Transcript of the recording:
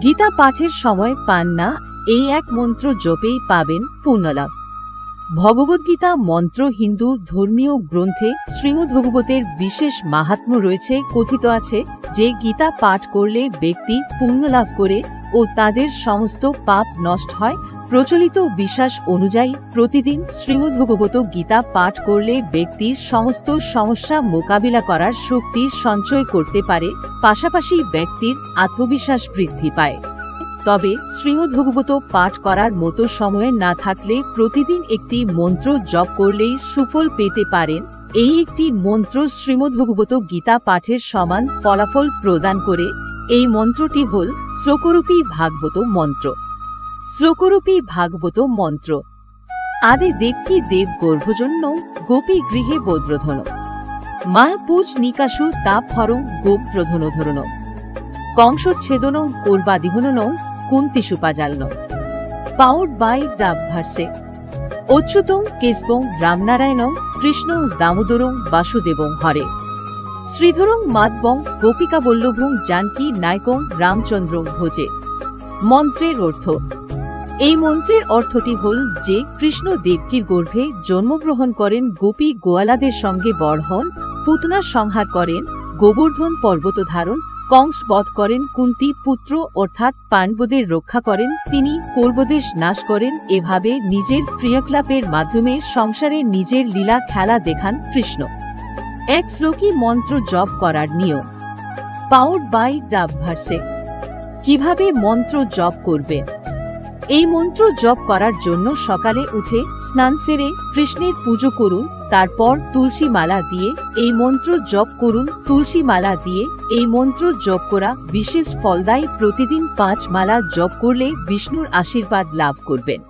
গীতা পাঠের সময় পান না, এই এক মন্ত্র জপেই পাবেন পুণ্যলাভ। ভগবদ্গীতা মন্ত্র হিন্দু ধর্মীয় গ্রন্থে শ্রীমদ্ভাগবতের বিশেষ মাহাত্ম্য রয়েছে। কথিত আছে যে গীতা পাঠ করলে ব্যক্তি পুণ্যলাভ করে ও তাদের সমস্ত পাপ নষ্ট হয়। প্রচলিত বিশ্বাস অনুযায়ী প্রতিদিন শ্রীমদ্ভাগবত গীতা পাঠ করলে ব্যক্তির সমস্ত সমস্যা মোকাবিলা করার শক্তি সঞ্চয় করতে পারে, পাশাপাশি ব্যক্তির আত্মবিশ্বাস বৃদ্ধি পায়। তবে শ্রীমদ্ভাগবত পাঠ করার মতো সময় না থাকলে প্রতিদিন একটি মন্ত্র জপ করলেই সুফল পেতে পারেন। এই একটি মন্ত্র শ্রীমদ্ভাগবত গীতা পাঠের সমান ফলাফল প্রদান করে। এই মন্ত্রটি হল শ্লোকরূপী ভাগবত মন্ত্র। শ্লোকরূপী ভাগবত মন্ত্র। আদে দেবকী দেব গর্ভজন্য গোপী গৃহে বদ্রধন মায়াপূজ নিকাশু তাপ হরং গোপ প্রধন ধরন কংসচ্ছেদন কোর্বাদিহনন কুন্তিসুপাজালন। Powered by Dubverse. অচ্যুতং কেশবং রামনারায়ণং কৃষ্ণ দামোদরং বাসুদেবং হরে শ্রীধরং মাধবং গোপিকাবল্লভং জানকী নায়কং রামচন্দ্রং ভোজে। মন্ত্রের অর্থ। এই মন্ত্রের অর্থটি হল যে কৃষ্ণ দেবকীর গর্ভে জন্মগ্রহণ করেন, গোপী গোয়ালাদের সঙ্গে বড় হন, পুতনা সংহার করেন, গোবর্ধন পর্বত ধারণ, কংস বধ করেন, কুন্তী পুত্র অর্থাৎ পাণ্ডবদের রক্ষা করেন, তিনি কৌরবদেশ নাশ করেন। এভাবে নিজের ক্রিয়াকলাপের মাধ্যমে সংসারে নিজের লীলা খেলা দেখান কৃষ্ণ। এক শ্লোকী মন্ত্র জপ করার নিয়ম। Powered by Dubverse. কিভাবে মন্ত্র জপ করবেন? এই মন্ত্র জপ করার জন্য সকালে উঠে স্নান সেরে কৃষ্ণের পুজো করুন, তারপর তুলসী মালা দিয়ে এই মন্ত্র জপ করুন। তুলসী মালা দিয়ে এই মন্ত্র জপ করা বিশেষ ফলদায়ী। প্রতিদিন 5 মালা জপ করলে বিষ্ণুর আশীর্বাদ লাভ করবেন।